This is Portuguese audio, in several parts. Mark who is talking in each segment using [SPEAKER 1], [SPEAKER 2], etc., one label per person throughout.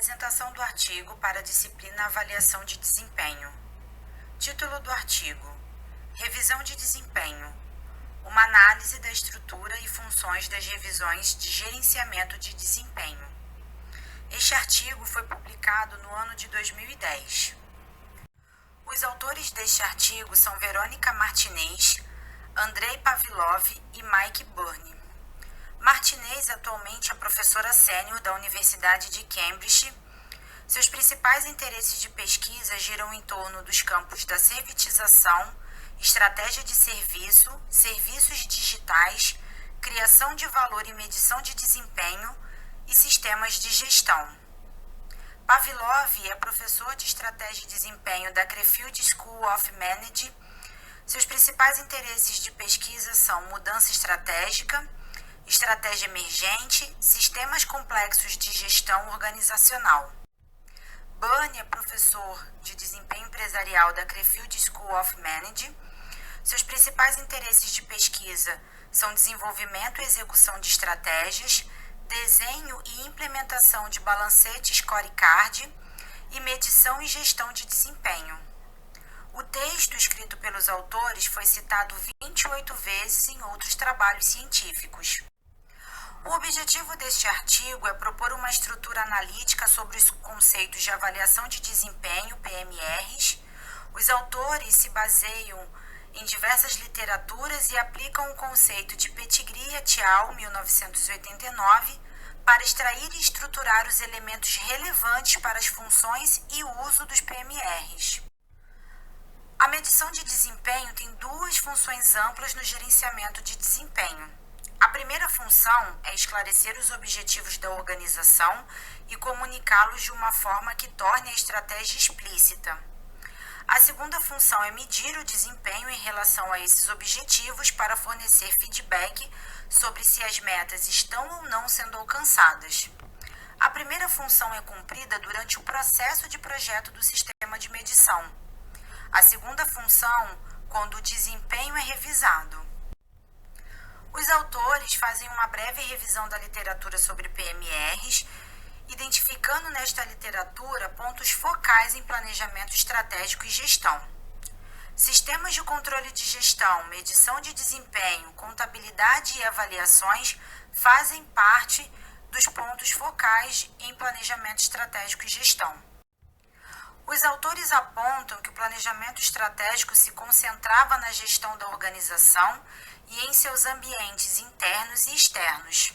[SPEAKER 1] Apresentação do artigo para a disciplina Avaliação de Desempenho. Título do artigo: Revisão de Desempenho. Uma análise da estrutura e funções das revisões de gerenciamento de desempenho. Este artigo foi publicado no ano de 2010. Os autores deste artigo são Verônica Martinez, Andrei Pavlov e Mike Burney. Martinez atualmente é professora sênior da Universidade de Cambridge. Seus principais interesses de pesquisa giram em torno dos campos da servitização, estratégia de serviço, serviços digitais, criação de valor e medição de desempenho e sistemas de gestão. Pavlov é professor de estratégia e desempenho da Crefeld School of Management. Seus principais interesses de pesquisa são mudança estratégica, estratégia emergente, sistemas complexos de gestão organizacional. Burney é professor de desempenho empresarial da Crefeld School of Management. Seus principais interesses de pesquisa são desenvolvimento e execução de estratégias, desenho e implementação de balancete scorecard e medição e gestão de desempenho. O texto escrito pelos autores foi citado 28 vezes em outros trabalhos científicos. O objetivo deste artigo é propor uma estrutura analítica sobre os conceitos de avaliação de desempenho, PMRs. Os autores se baseiam em diversas literaturas e aplicam o conceito de Pettigrew et al., 1989, para extrair e estruturar os elementos relevantes para as funções e o uso dos PMRs. A medição de desempenho tem duas funções amplas no gerenciamento de desempenho. A primeira função é esclarecer os objetivos da organização e comunicá-los de uma forma que torne a estratégia explícita. A segunda função é medir o desempenho em relação a esses objetivos para fornecer feedback sobre se as metas estão ou não sendo alcançadas. A primeira função é cumprida durante o processo de projeto do sistema de medição. A segunda função, quando o desempenho é revisado. Os autores fazem uma breve revisão da literatura sobre PMRs, identificando nesta literatura pontos focais em planejamento estratégico e gestão. Sistemas de controle de gestão, medição de desempenho, contabilidade e avaliações fazem parte dos pontos focais em planejamento estratégico e gestão. Os autores apontam que o planejamento estratégico se concentrava na gestão da organização e em seus ambientes internos e externos.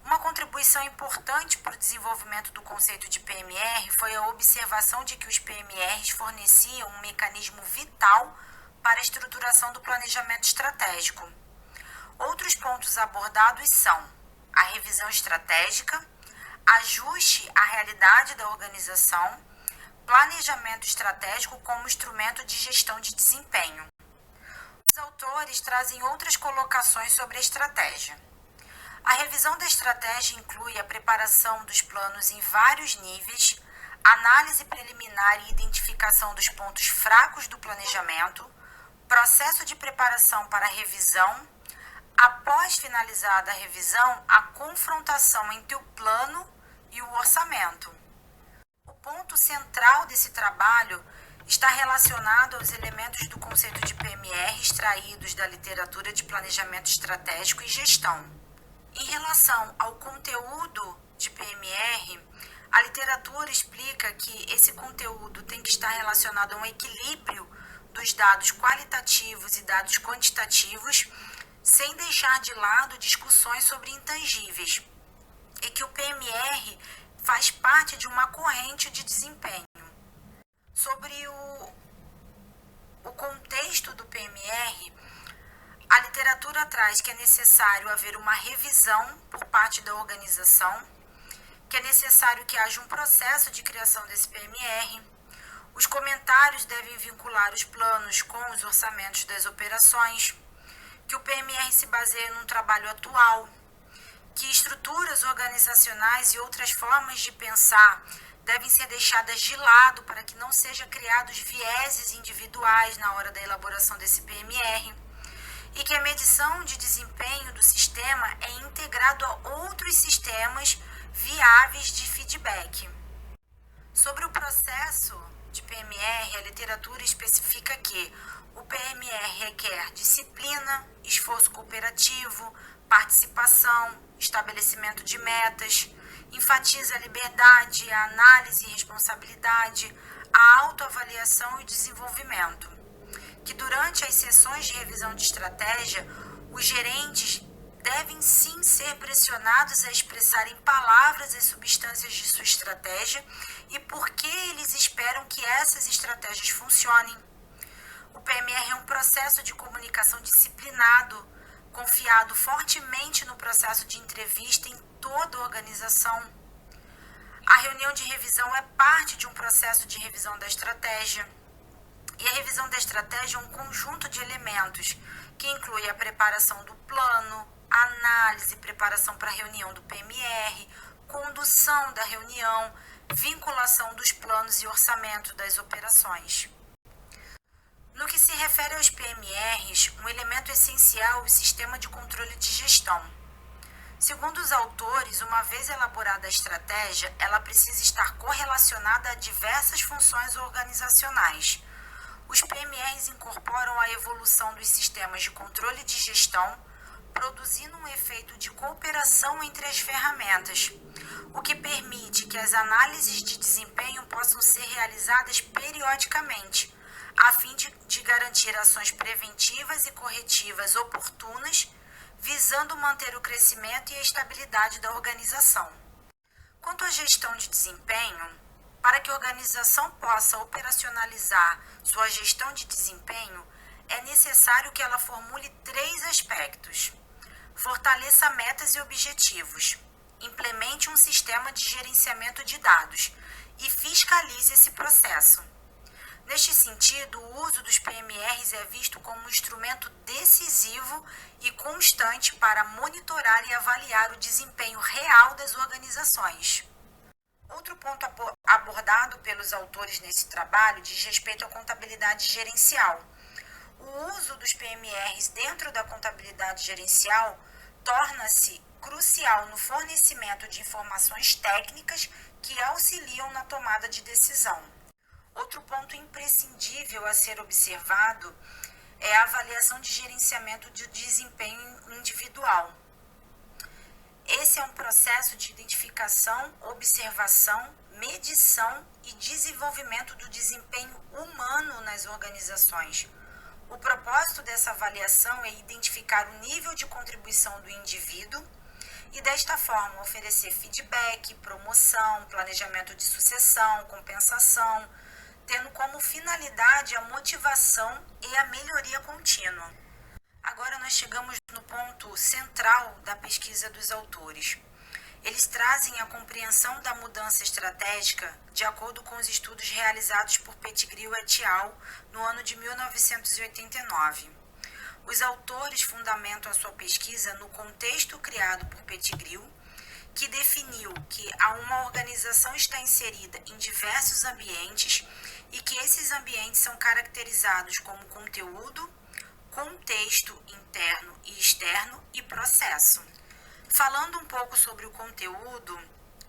[SPEAKER 1] Uma contribuição importante para o desenvolvimento do conceito de PMR foi a observação de que os PMRs forneciam um mecanismo vital para a estruturação do planejamento estratégico. Outros pontos abordados são a revisão estratégica, ajuste à realidade da organização, planejamento estratégico como instrumento de gestão de desempenho. Os autores trazem outras colocações sobre a estratégia. A revisão da estratégia inclui a preparação dos planos em vários níveis, análise preliminar e identificação dos pontos fracos do planejamento, processo de preparação para a revisão, após finalizada a revisão, a confrontação entre o plano e o orçamento. O ponto central desse trabalho está relacionado aos elementos do conceito de PMR extraídos da literatura de planejamento estratégico e gestão. Em relação ao conteúdo de PMR, a literatura explica que esse conteúdo tem que estar relacionado a um equilíbrio dos dados qualitativos e dados quantitativos, sem deixar de lado discussões sobre intangíveis, e que o PMR faz parte de uma corrente de desempenho. Sobre o contexto do PMR, a literatura traz que é necessário haver uma revisão por parte da organização, que é necessário que haja um processo de criação desse PMR. Os comentários devem vincular os planos com os orçamentos das operações, que o PMR se baseia num trabalho atual, que estruturas organizacionais e outras formas de pensar devem ser deixadas de lado para que não sejam criados vieses individuais na hora da elaboração desse PMR, e que a medição de desempenho do sistema é integrado a outros sistemas viáveis de feedback. Sobre o processo de PMR, a literatura especifica que o PMR requer disciplina, esforço cooperativo, participação, estabelecimento de metas, enfatiza a liberdade, a análise e responsabilidade, a autoavaliação e o desenvolvimento. Que durante as sessões de revisão de estratégia, os gerentes devem sim ser pressionados a expressar em palavras as substâncias de sua estratégia e por que eles esperam que essas estratégias funcionem. O PMR é um processo de comunicação disciplinado, confiado fortemente no processo de entrevista em toda a organização. A reunião de revisão é parte de um processo de revisão da estratégia. E a revisão da estratégia é um conjunto de elementos que inclui a preparação do plano, análise, preparação para a reunião do PMR, condução da reunião, vinculação dos planos e orçamento das operações. No que se refere aos PMRs, um elemento essencial é o sistema de controle de gestão. Segundo os autores, uma vez elaborada a estratégia, ela precisa estar correlacionada a diversas funções organizacionais. Os PMRs incorporam a evolução dos sistemas de controle de gestão, produzindo um efeito de cooperação entre as ferramentas, o que permite que as análises de desempenho possam ser realizadas periodicamente, a fim de garantir ações preventivas e corretivas oportunas, visando manter o crescimento e a estabilidade da organização. Quanto à gestão de desempenho, para que a organização possa operacionalizar sua gestão de desempenho, é necessário que ela formule 3 aspectos. Fortaleça metas e objetivos, implemente um sistema de gerenciamento de dados e fiscalize esse processo. Neste sentido, o uso dos PMRs é visto como um instrumento decisivo e constante para monitorar e avaliar o desempenho real das organizações. Outro ponto abordado pelos autores nesse trabalho diz respeito à contabilidade gerencial. O uso dos PMRs dentro da contabilidade gerencial torna-se crucial no fornecimento de informações técnicas que auxiliam na tomada de decisão. Outro ponto imprescindível a ser observado é a avaliação de gerenciamento de desempenho individual. Esse é um processo de identificação, observação, medição e desenvolvimento do desempenho humano nas organizações. O propósito dessa avaliação é identificar o nível de contribuição do indivíduo e, desta forma, oferecer feedback, promoção, planejamento de sucessão, compensação, tendo como finalidade a motivação e a melhoria contínua. Agora nós chegamos no ponto central da pesquisa dos autores. Eles trazem a compreensão da mudança estratégica de acordo com os estudos realizados por Pettigrew et al. No ano de 1989. Os autores fundamentam a sua pesquisa no contexto criado por Pettigrew, que definiu que uma organização está inserida em diversos ambientes e que esses ambientes são caracterizados como conteúdo, contexto interno e externo e processo. Falando um pouco sobre o conteúdo,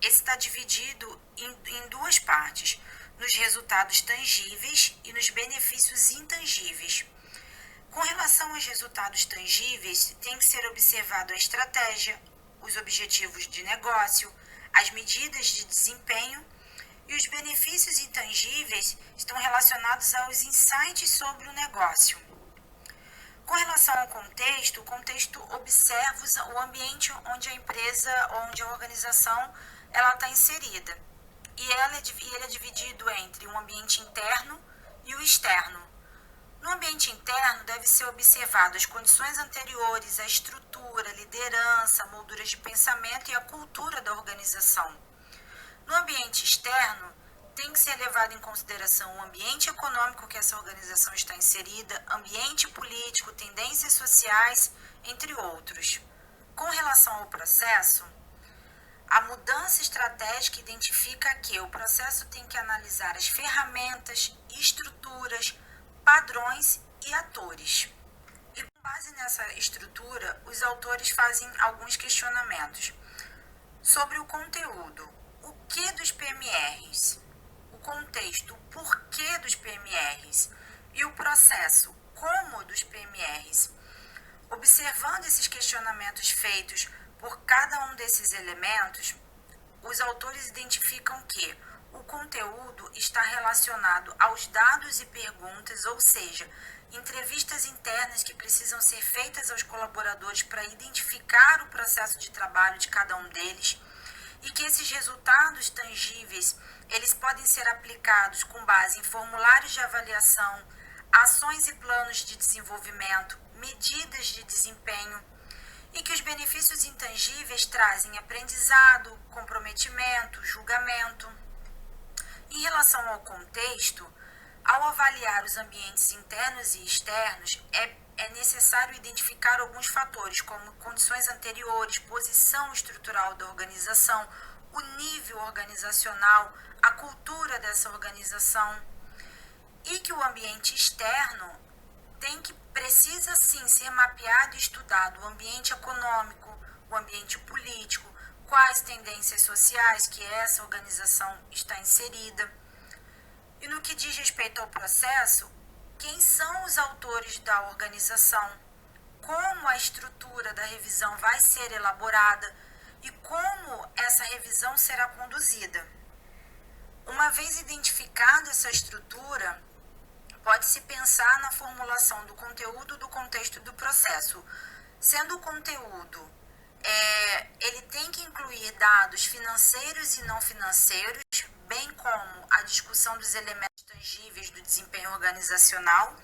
[SPEAKER 1] esse está dividido em 2 partes, nos resultados tangíveis e nos benefícios intangíveis. Com relação aos resultados tangíveis, tem que ser observado a estratégia, os objetivos de negócio, as medidas de desempenho, e os benefícios intangíveis estão relacionados aos insights sobre o negócio. Com relação ao contexto, o contexto observa o ambiente onde a empresa, onde a organização ela está inserida. E ele é dividido entre um ambiente interno e o externo. No ambiente interno, deve ser observado as condições anteriores, a estrutura, a liderança, molduras de pensamento e a cultura da organização. No ambiente externo, tem que ser levado em consideração o ambiente econômico que essa organização está inserida, ambiente político, tendências sociais, entre outros. Com relação ao processo, a mudança estratégica identifica que o processo tem que analisar as ferramentas, estruturas, padrões e atores. E com base nessa estrutura, os autores fazem alguns questionamentos sobre o conteúdo. O que dos PMRs? contexto, o porquê dos PMRs e o processo, como dos PMRs. Observando esses questionamentos feitos por cada um desses elementos, os autores identificam que o conteúdo está relacionado aos dados e perguntas, ou seja, entrevistas internas que precisam ser feitas aos colaboradores para identificar o processo de trabalho de cada um deles, e que esses resultados tangíveis, eles podem ser aplicados com base em formulários de avaliação, ações e planos de desenvolvimento, medidas de desempenho, e que os benefícios intangíveis trazem aprendizado, comprometimento, julgamento. Em relação ao contexto, ao avaliar os ambientes internos e externos, é necessário identificar alguns fatores, como condições anteriores, posição estrutural da organização, o nível organizacional, a cultura dessa organização, e que o ambiente externo precisa sim ser mapeado e estudado, o ambiente econômico, o ambiente político, quais tendências sociais que essa organização está inserida. E no que diz respeito ao processo, quem são os autores da organização, como a estrutura da revisão vai ser elaborada e como essa revisão será conduzida. Uma vez identificada essa estrutura, pode-se pensar na formulação do conteúdo, do contexto e do processo. Sendo o conteúdo, ele tem que incluir dados financeiros e não financeiros, bem como a discussão dos elementos tangíveis do desempenho organizacional.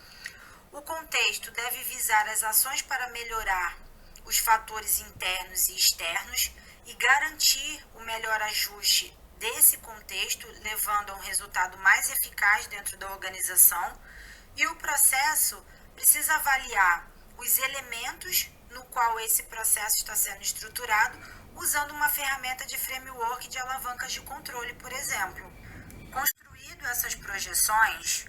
[SPEAKER 1] O contexto deve visar as ações para melhorar os fatores internos e externos e garantir o melhor ajuste desse contexto, levando a um resultado mais eficaz dentro da organização. E o processo precisa avaliar os elementos no qual esse processo está sendo estruturado, usando uma ferramenta de framework de alavancas de controle, por exemplo. Construído essas projeções,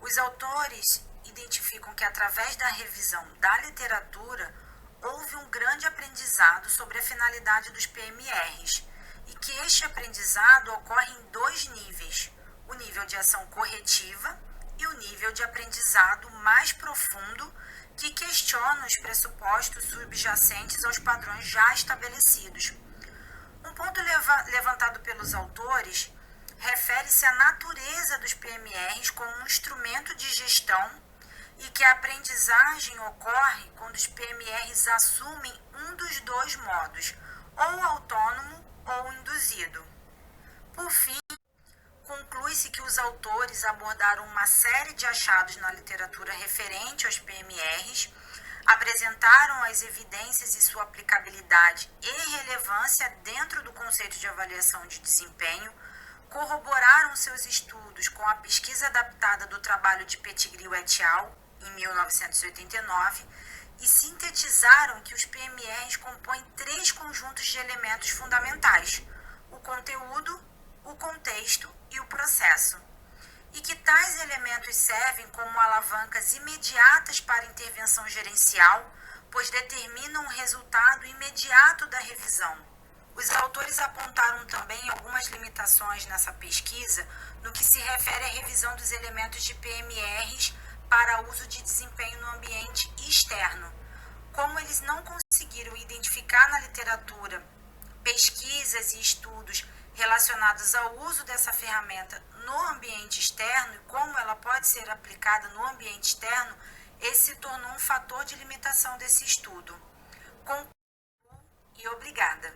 [SPEAKER 1] os autores identificam que através da revisão da literatura, houve um grande aprendizado sobre a finalidade dos PMRs e que este aprendizado ocorre em dois níveis, o nível de ação corretiva e o nível de aprendizado mais profundo que questiona os pressupostos subjacentes aos padrões já estabelecidos. Um ponto levantado pelos autores refere-se à natureza dos PMRs como um instrumento de gestão e que a aprendizagem ocorre quando os PMRs assumem um dos dois modos, ou autônomo ou induzido. Por fim, conclui-se que os autores abordaram uma série de achados na literatura referente aos PMRs, apresentaram as evidências e sua aplicabilidade e relevância dentro do conceito de avaliação de desempenho, corroboraram seus estudos com a pesquisa adaptada do trabalho de Pettigrew et al., em 1989, e sintetizaram que os PMRs compõem três conjuntos de elementos fundamentais: o conteúdo, o contexto e o processo, e que tais elementos servem como alavancas imediatas para intervenção gerencial, pois determinam o resultado imediato da revisão. Os autores apontaram também algumas limitações nessa pesquisa no que se refere à revisão dos elementos de PMRs para uso de desempenho no ambiente externo. Como eles não conseguiram identificar na literatura pesquisas e estudos relacionados ao uso dessa ferramenta no ambiente externo e como ela pode ser aplicada no ambiente externo, esse se tornou um fator de limitação desse estudo. Concluo e obrigada.